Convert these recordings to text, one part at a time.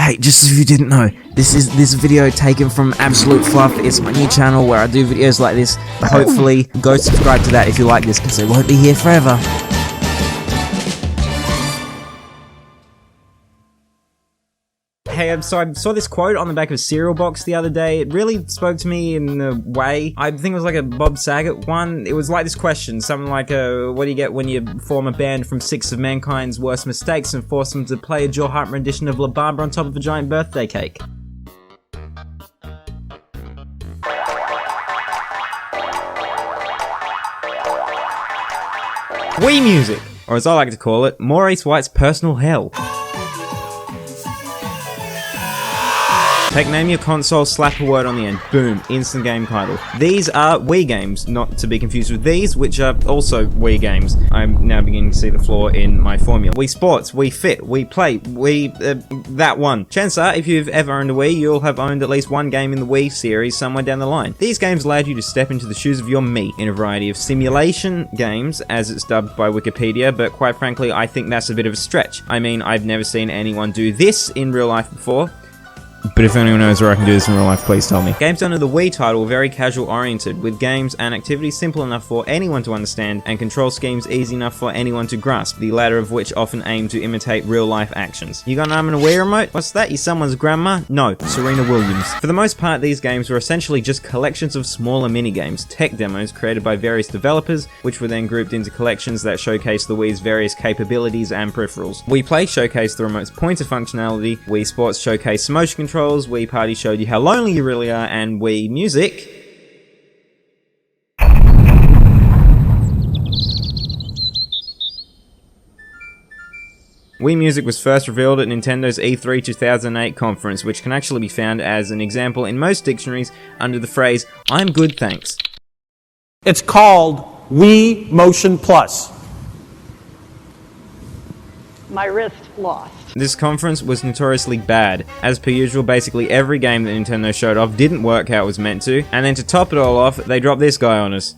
Hey, just if you didn't know, this is this video taken from Absolute Fluff. It's my new channel where I do videos like this. Hopefully, go subscribe to that if you like this, because it won't be here forever. Hey, I saw this quote on the back of a cereal box the other day. It really spoke to me in a way. I think it was like a Bob Saget one. It was like this question, something like, what do you get when you form a band from 6 of mankind's worst mistakes and force them to play a Joe Hart rendition of La Bamba on top of a giant birthday cake? Wii music, or as I like to call it, Maurice White's personal hell. Take name your console, slap a word on the end, boom, instant game title. These are Wii games, not to be confused with these, which are also Wii games. I'm now beginning to see the flaw in my formula. Wii Sports, Wii Fit, Wii Play, Wii, that one. Chances are, if you've ever owned a Wii, you'll have owned at least one game in the Wii series somewhere down the line. These games allowed you to step into the shoes of your me in a variety of simulation games, as it's dubbed by Wikipedia, but quite frankly, I think that's a bit of a stretch. I mean, I've never seen anyone do this in real life before. But if anyone knows where I can do this in real life, please tell me. Games under the Wii title were very casual oriented, with games and activities simple enough for anyone to understand and control schemes easy enough for anyone to grasp, the latter of which often aim to imitate real life actions. You got an arm and a Wii remote? What's that? You someone's grandma? No, Serena Williams. For the most part, these games were essentially just collections of smaller minigames, tech demos created by various developers, which were then grouped into collections that showcase the Wii's various capabilities and peripherals. Wii Play showcased the remote's pointer functionality, Wii Sports showcased motion controls, Wii Party showed you how lonely you really are, and Wii Music was first revealed at Nintendo's E3 2008 conference, which can actually be found as an example in most dictionaries under the phrase, "I'm good, thanks." It's called Wii Motion Plus. My wrist lost. This conference was notoriously bad. As per usual, basically every game that Nintendo showed off didn't work how it was meant to, and then to top it all off, they dropped this guy on us.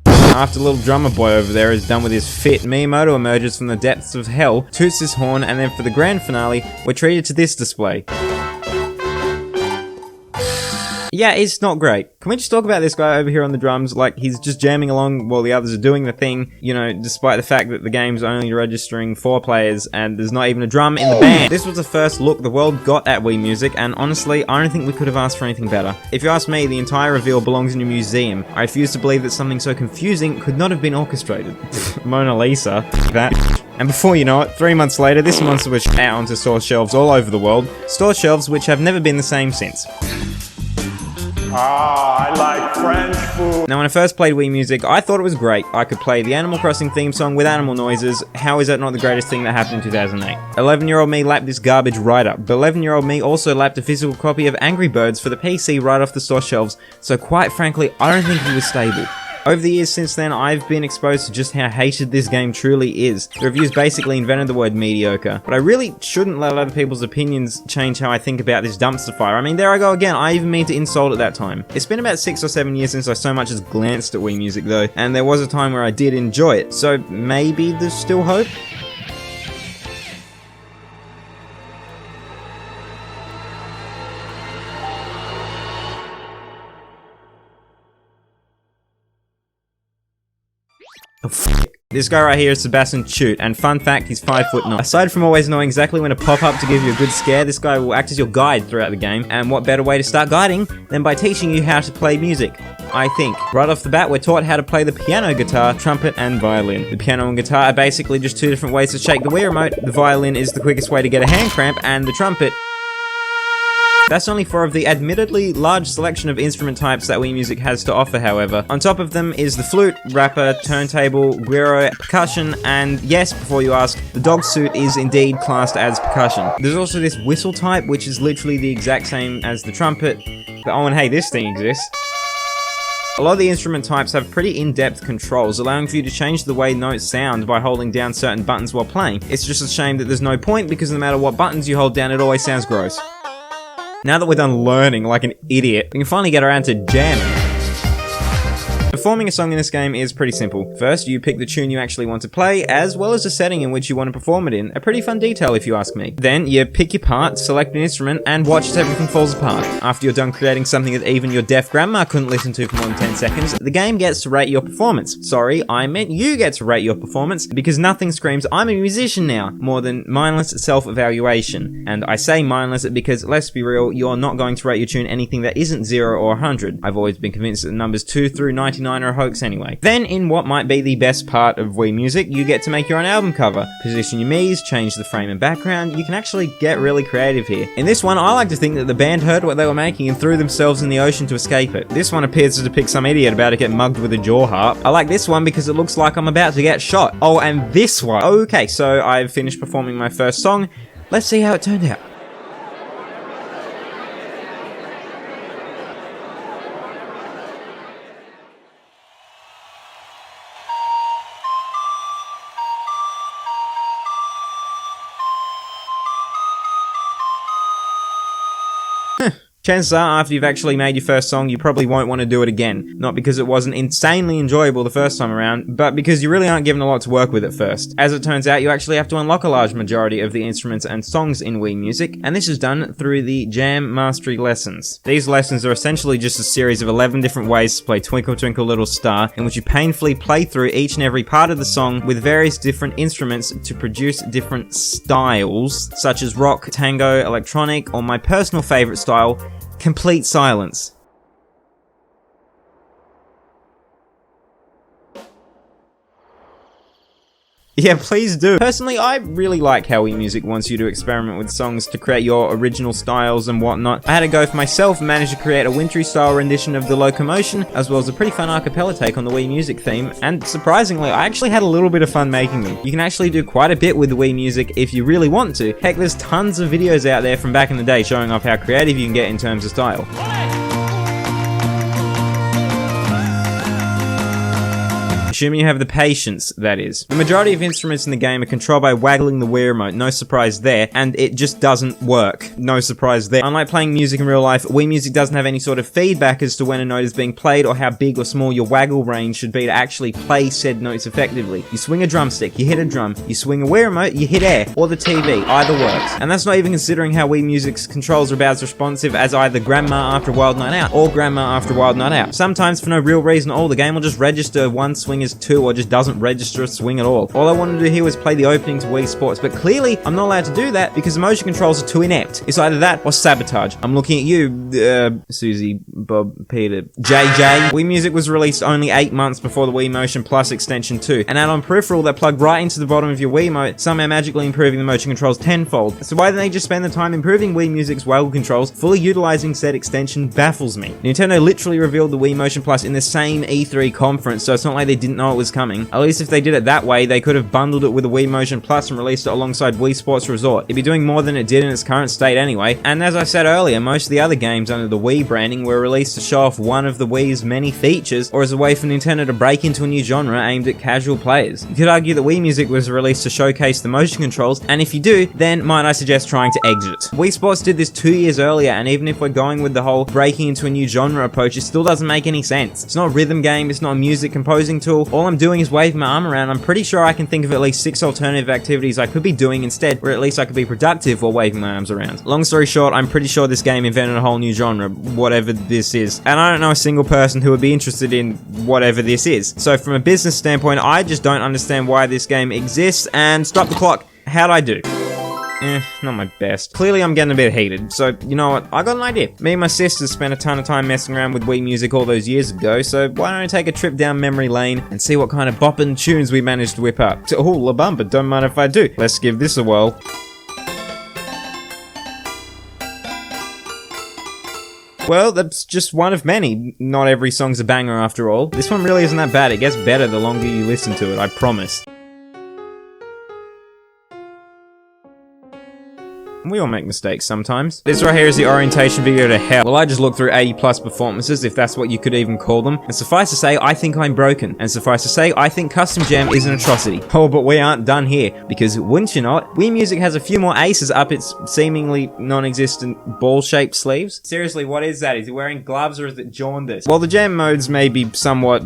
After little drummer boy over there is done with his fit, Miyamoto emerges from the depths of hell, toots his horn, and then for the grand finale, we're treated to this display. Yeah, it's not great. Can we just talk about this guy over here on the drums? Like, he's just jamming along while the others are doing the thing, you know, despite the fact that the game's only registering 4 players and there's not even a drum in the band. This was the first look the world got at Wii Music, and honestly, I don't think we could have asked for anything better. If you ask me, the entire reveal belongs in a museum. I refuse to believe that something so confusing could not have been orchestrated. Mona Lisa. That. And before you know it, 3 months later, this monster was out onto store shelves all over the world. Store shelves which have never been the same since. Ah, I like French food. Now, when I first played Wii Music, I thought it was great. I could play the Animal Crossing theme song with animal noises. How is that not the greatest thing that happened in 2008? 11-year-old me lapped this garbage right up, but 11-year-old me also lapped a physical copy of Angry Birds for the PC right off the store shelves, so quite frankly, I don't think he was stable. Over the years since then, I've been exposed to just how hated this game truly is. The reviews basically invented the word mediocre, but I really shouldn't let other people's opinions change how I think about this dumpster fire. I mean, there I go again, I even mean to insult at that time. It's been about 6 or 7 years since I so much as glanced at Wii Music though, and there was a time where I did enjoy it, so maybe there's still hope? Oh, f***. This guy right here is Sebastian Chute, and fun fact, he's 5'9". Aside from always knowing exactly when to pop up to give you a good scare, this guy will act as your guide throughout the game, and what better way to start guiding than by teaching you how to play music, I think. Right off the bat, we're taught how to play the piano, guitar, trumpet, and violin. The piano and guitar are basically just 2 different ways to shake the Wii remote. The violin is the quickest way to get a hand cramp, and the trumpet... That's only 4 of the admittedly large selection of instrument types that Wii Music has to offer, however. On top of them is the flute, rapper, turntable, guiro, percussion, and yes, before you ask, the dog suit is indeed classed as percussion. There's also this whistle type, which is literally the exact same as the trumpet. Oh, and hey, this thing exists. A lot of the instrument types have pretty in-depth controls, allowing for you to change the way notes sound by holding down certain buttons while playing. It's just a shame that there's no point, because no matter what buttons you hold down, it always sounds gross. Now that we're done learning like an idiot, we can finally get around to jamming. Performing a song in this game is pretty simple. First, you pick the tune you actually want to play, as well as the setting in which you want to perform it in. A pretty fun detail if you ask me. Then, you pick your part, select an instrument, and watch as everything falls apart. After you're done creating something that even your deaf grandma couldn't listen to for more than 10 seconds, the game gets to rate your performance. Sorry, I meant you get to rate your performance, because nothing screams, I'm a musician now, more than mindless self-evaluation. And I say mindless because, let's be real, you're not going to rate your tune anything that isn't 0 or 100. I've always been convinced that the numbers 2 through 99 are a hoax anyway. Then, in what might be the best part of Wii Music, you get to make your own album cover. Position your Mii's, change the frame and background, you can actually get really creative here. In this one, I like to think that the band heard what they were making and threw themselves in the ocean to escape it. This one appears to depict some idiot about to get mugged with a jaw harp. I like this one because it looks like I'm about to get shot. Oh, and this one. Okay, so I've finished performing my first song. Let's see how it turned out. Chances are, after you've actually made your first song, you probably won't want to do it again. Not because it wasn't insanely enjoyable the first time around, but because you really aren't given a lot to work with at first. As it turns out, you actually have to unlock a large majority of the instruments and songs in Wii Music, and this is done through the Jam Mastery Lessons. These lessons are essentially just a series of 11 different ways to play Twinkle Twinkle Little Star, in which you painfully play through each and every part of the song with various different instruments to produce different styles, such as rock, tango, electronic, or my personal favorite style, complete silence. Yeah, please do. Personally, I really like how Wii Music wants you to experiment with songs to create your original styles and whatnot. I had a go for myself and managed to create a wintry style rendition of The Locomotion, as well as a pretty fun a cappella take on the Wii Music theme, and surprisingly, I actually had a little bit of fun making them. You can actually do quite a bit with the Wii Music if you really want to. Heck, there's tons of videos out there from back in the day showing off how creative you can get in terms of style. Assuming you have the patience, that is. The majority of instruments in the game are controlled by waggling the Wii remote, no surprise there, and it just doesn't work. No surprise there. Unlike playing music in real life, Wii Music doesn't have any sort of feedback as to when a note is being played or how big or small your waggle range should be to actually play said notes effectively. You swing a drumstick, you hit a drum, you swing a Wii remote, you hit air, or the TV, either works. And that's not even considering how Wii Music's controls are about as responsive as either Grandma After a Wild Night Out or Grandma After a Wild Night Out. Sometimes for no real reason at all, the game will just register one swing as 2 or just doesn't register a swing at all. All I wanted to do here was play the opening to Wii Sports, but clearly I'm not allowed to do that because the motion controls are too inept. It's either that or sabotage. I'm looking at you, Susie, Bob, Peter, JJ. Wii Music was released only 8 months before the Wii Motion Plus extension 2, an add-on peripheral that plugged right into the bottom of your Wiimote, somehow magically improving the motion controls tenfold. So why didn't they just spend the time improving Wii Music's waggle controls, fully utilizing said extension baffles me. Nintendo literally revealed the Wii Motion Plus in the same E3 conference, so it's not like they didn't know it was coming. At least if they did it that way, they could have bundled it with a Wii Motion Plus and released it alongside Wii Sports Resort. It'd be doing more than it did in its current state anyway, and as I said earlier, most of the other games under the Wii branding were released to show off one of the Wii's many features, or as a way for Nintendo to break into a new genre aimed at casual players. You could argue that Wii Music was released to showcase the motion controls, and if you do, then might I suggest trying to exit. Wii Sports did this 2 years earlier, and even if we're going with the whole breaking into a new genre approach, it still doesn't make any sense. It's not a rhythm game, it's not a music composing tool. All I'm doing is wave my arm around. I'm pretty sure I can think of at least 6 alternative activities I could be doing instead, or at least I could be productive while waving my arms around. Long story short, I'm pretty sure this game invented a whole new genre, whatever this is, and I don't know a single person who would be interested in whatever this is. So from a business standpoint, I just don't understand why this game exists, and stop the clock. How'd I do? Not my best. Clearly I'm getting a bit heated, so you know what, I got an idea. Me and my sisters spent a ton of time messing around with Wii Music all those years ago, so why don't I take a trip down memory lane and see what kind of boppin' tunes we managed to whip up. Oh, La Bumba, don't mind if I do. Let's give this a whirl. Well, that's just one of many. Not every song's a banger after all. This one really isn't that bad. It gets better the longer you listen to it, I promise. We all make mistakes sometimes. This right here is the orientation video to hell. Well, I just looked through 80+ performances, if that's what you could even call them. And suffice to say, I think I'm broken. And suffice to say, I think Custom Jam is an atrocity. Oh, but we aren't done here. Because, wouldn't you not, Wii Music has a few more aces up its seemingly non-existent ball-shaped sleeves. Seriously, what is that? Is he wearing gloves or is it jaundice? While the jam modes may be somewhat,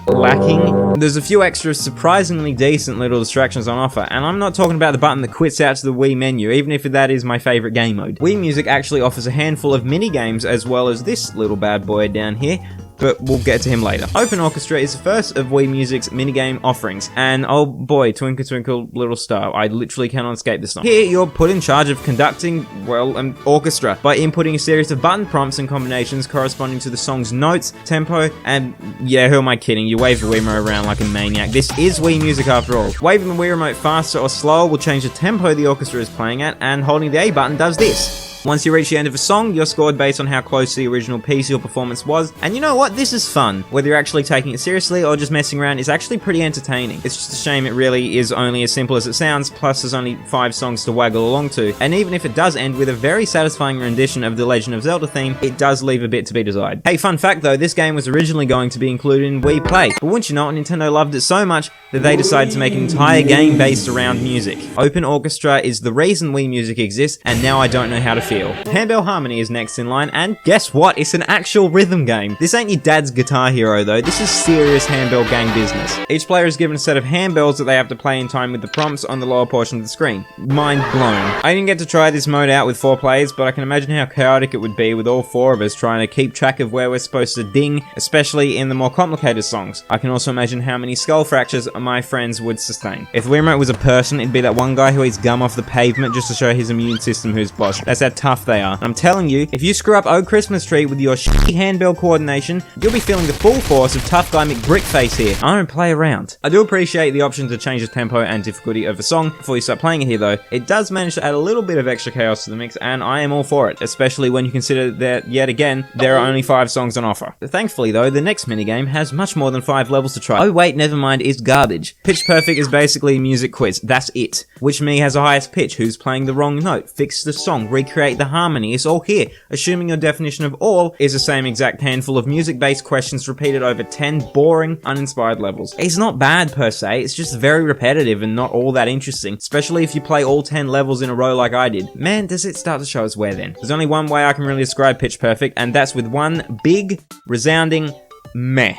lacking, there's a few extra surprisingly decent little distractions on offer. And I'm not talking about the button that quits out to the Wii menu, even if that is my favorite game mode. Wii Music actually offers a handful of mini games as well as this little bad boy down here, but we'll get to him later. Open Orchestra is the first of Wii Music's minigame offerings, and oh boy, Twinkle Twinkle Little Star, I literally cannot escape this song. Here, you're put in charge of conducting, well, an orchestra by inputting a series of button prompts and combinations corresponding to the song's notes, tempo, and yeah, who am I kidding? You wave the Wii remote around like a maniac. This is Wii Music after all. Waving the Wii remote faster or slower will change the tempo the orchestra is playing at, and holding the A button does this. Once you reach the end of a song, you're scored based on how close to the original piece your performance was. And you know what? This is fun. Whether you're actually taking it seriously or just messing around, it's actually pretty entertaining. It's just a shame it really is only as simple as it sounds, plus there's only 5 songs to waggle along to. And even if it does end with a very satisfying rendition of the Legend of Zelda theme, it does leave a bit to be desired. Hey, fun fact though, this game was originally going to be included in Wii Play. But wouldn't you know, Nintendo loved it so much that they decided to make an entire game based around music. Open Orchestra is the reason Wii Music exists, and now I don't know how to feel. Handbell Harmony is next in line, and guess what? It's an actual rhythm game. This ain't your dad's Guitar Hero though, this is serious handbell gang business. Each player is given a set of handbells that they have to play in time with the prompts on the lower portion of the screen. Mind blown. I didn't get to try this mode out with 4 players, but I can imagine how chaotic it would be with all 4 of us trying to keep track of where we're supposed to ding, especially in the more complicated songs. I can also imagine how many skull fractures my friends would sustain. If the Wii remote was a person, it'd be that one guy who eats gum off the pavement just to show his immune system who's boss. That's how tough they are. I'm telling you, if you screw up Oh Christmas Tree with your shitty handbell coordination, you'll be feeling the full force of tough guy McBrickface here. I don't play around. I do appreciate the option to change the tempo and difficulty of a song before you start playing it here though. It does manage to add a little bit of extra chaos to the mix, and I am all for it, especially when you consider that, yet again, there are only 5 songs on offer. Thankfully though, the next minigame has much more than 5 levels to try. Oh wait, never mind, it's garbage. Pitch Perfect is basically a music quiz, that's it. Which me has the highest pitch, who's playing the wrong note, fix the song, recreate the harmony, it's all here, assuming your definition of all is the same exact handful of music-based questions repeated over 10 boring, uninspired levels. It's not bad per se, it's just very repetitive and not all that interesting, especially if you play all 10 levels in a row like I did. Man, does it start to show us where then? There's only one way I can really describe Pitch Perfect, and that's with one big, resounding meh.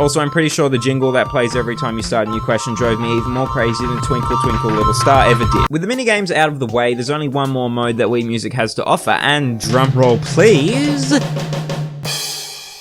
Also, I'm pretty sure the jingle that plays every time you start a new question drove me even more crazy than Twinkle Twinkle Little Star ever did. With the minigames out of the way, there's only one more mode that Wii Music has to offer, and drumroll please,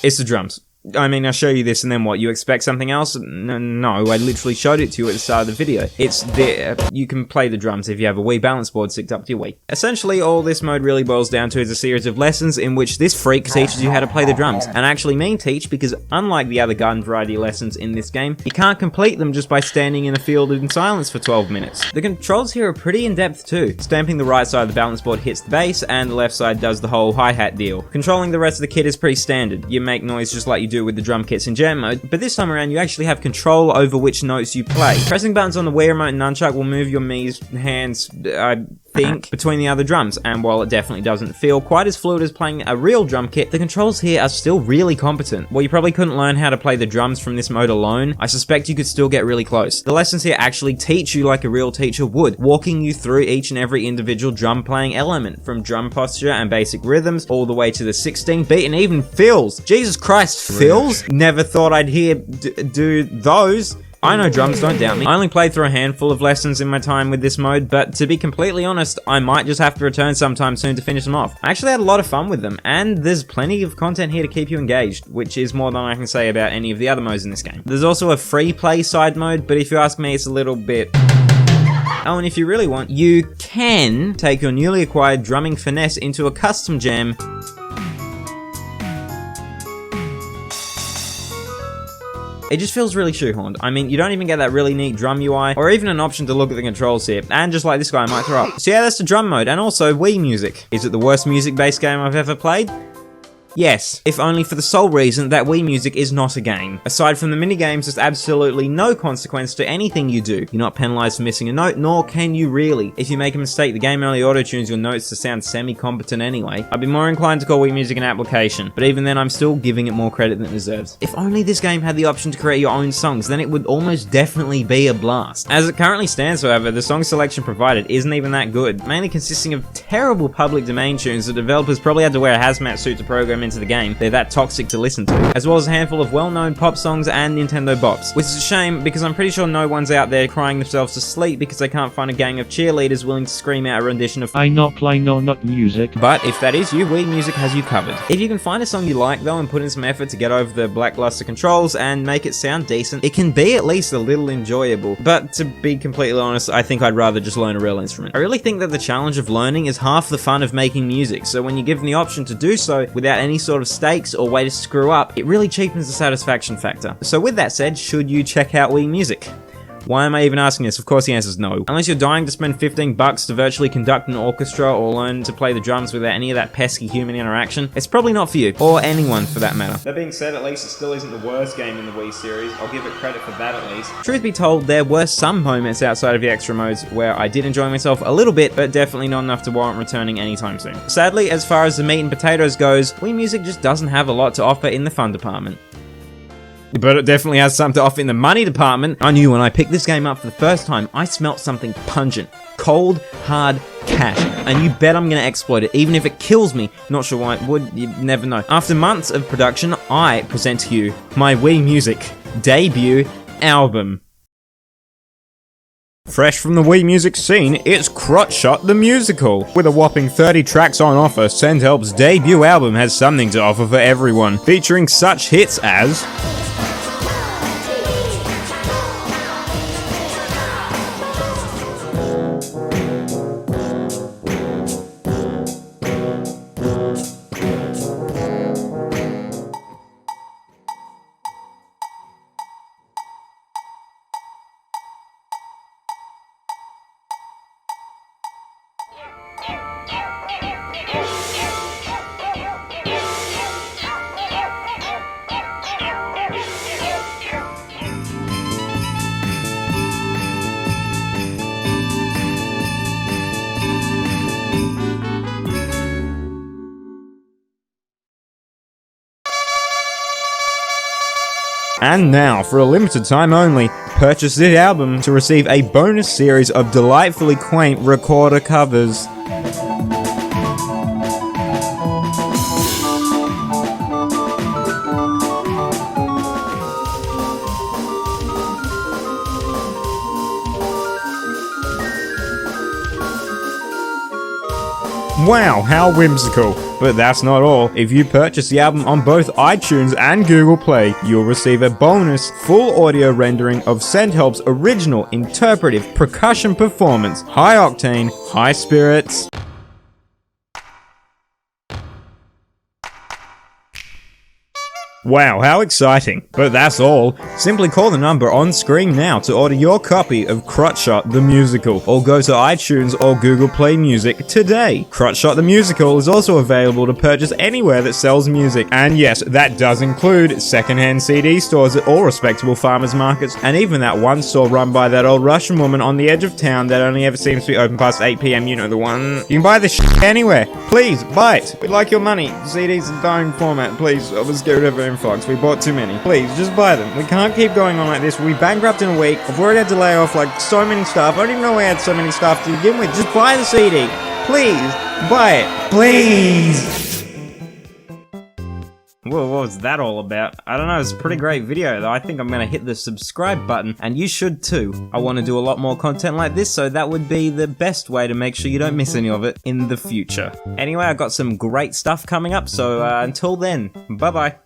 it's the drums. I mean, I show you this and then what? You expect something else? No, I literally showed it to you at the start of the video. It's there. You can play the drums if you have a Wii balance board sticked up to your Wii. Essentially, all this mode really boils down to is a series of lessons in which this freak teaches you how to play the drums. And I actually mean teach because unlike the other garden variety lessons in this game, you can't complete them just by standing in a field in silence for 12 minutes. The controls here are pretty in-depth too. Stamping the right side of the balance board hits the bass, and the left side does the whole hi-hat deal. Controlling the rest of the kit is pretty standard. You make noise just like you do with the drum kits in jam mode, but this time around you actually have control over which notes you play. Pressing buttons on the Wii remote and nunchuck will move your Mii's hands, I think, between the other drums, and while it definitely doesn't feel quite as fluid as playing a real drum kit, the controls here are still really competent. While you probably couldn't learn how to play the drums from this mode alone, I suspect you could still get really close. The lessons here actually teach you like a real teacher would, walking you through each and every individual drum playing element, from drum posture and basic rhythms, all the way to the 16-beat and even fills. Jesus Christ, fills? Never thought I'd hear do those. I know drums, don't doubt me. I only played through a handful of lessons in my time with this mode, but to be completely honest, I might just have to return sometime soon to finish them off. I actually had a lot of fun with them, and there's plenty of content here to keep you engaged, which is more than I can say about any of the other modes in this game. There's also a free play side mode, but if you ask me, it's a little bit... Oh, and if you really want, you can take your newly acquired drumming finesse into a custom jam. It just feels really shoehorned. I mean, you don't even get that really neat drum UI, or even an option to look at the controls here, and just like this guy, I might throw up. So yeah, that's the drum mode, and also Wii Music. Is it the worst music-based game I've ever played? Yes, if only for the sole reason that Wii Music is not a game. Aside from the minigames, there's absolutely no consequence to anything you do. You're not penalized for missing a note, nor can you really. If you make a mistake, the game only auto-tunes your notes to sound semi-competent anyway. I'd be more inclined to call Wii Music an application, but even then I'm still giving it more credit than it deserves. If only this game had the option to create your own songs, then it would almost definitely be a blast. As it currently stands, however, the song selection provided isn't even that good, mainly consisting of terrible public domain tunes that developers probably had to wear a hazmat suit to program into the game. They're that toxic to listen to, as well as a handful of well-known pop songs and Nintendo bops, which is a shame because I'm pretty sure no one's out there crying themselves to sleep because they can't find a gang of cheerleaders willing to scream out a rendition of I not play no not music. But if that is you, Wii Music has you covered. If you can find a song you like though and put in some effort to get over the lackluster controls and make it sound decent, it can be at least a little enjoyable. But to be completely honest, I think I'd rather just learn a real instrument. I really think that the challenge of learning is half the fun of making music, so when you're given the option to do so without any sort of stakes or way to screw up, it really cheapens the satisfaction factor. So with that said, should you check out Wii Music? Why am I even asking this? Of course the answer is no. Unless you're dying to spend 15 bucks to virtually conduct an orchestra or learn to play the drums without any of that pesky human interaction, it's probably not for you, or anyone for that matter. That being said, at least it still isn't the worst game in the Wii series. I'll give it credit for that at least. Truth be told, there were some moments outside of the extra modes where I did enjoy myself a little bit, but definitely not enough to warrant returning anytime soon. Sadly, as far as the meat and potatoes goes, Wii Music just doesn't have a lot to offer in the fun department. But it definitely has something to offer in the money department. I knew when I picked this game up for the first time, I smelt something pungent. Cold, hard cash. And you bet I'm gonna exploit it, even if it kills me. Not sure why it would, you never know. After months of production, I present to you my Wii Music debut album. Fresh from the Wii Music scene, it's Crotch Shot the Musical. With a whopping 30 tracks on offer, Sendhelp's debut album has something to offer for everyone, featuring such hits as And now, for a limited time only, purchase this album to receive a bonus series of delightfully quaint recorder covers. Wow, how whimsical. But that's not all. If you purchase the album on both iTunes and Google Play, you'll receive a bonus full audio rendering of Sendhelp's original interpretive percussion performance, High Octane, High Spirits. Wow, how exciting. But that's all. Simply call the number on screen now to order your copy of Crotch Shot the Musical, or go to iTunes or Google Play Music today. Crotch Shot the Musical is also available to purchase anywhere that sells music, and yes, that does include secondhand CD stores at all respectable farmers markets, and even that one store run by that old Russian woman on the edge of town that only ever seems to be open past 8 PM, you know the one. You can buy this shit anywhere. Please, buy it. We'd like your money. CDs in dying format, please. I was scared of Fox. We bought too many. Please, just buy them. We can't keep going on like this. We'll be bankrupt in a week. I've already had to lay off like so many staff. I don't even know we had so many staff to begin with. Just buy the CD. Please, buy it. Please. Whoa, what was that all about? I don't know, it's a pretty great video though. I think I'm gonna hit the subscribe button, and you should too. I want to do a lot more content like this, so that would be the best way to make sure you don't miss any of it in the future. Anyway, I've got some great stuff coming up, so until then, bye bye.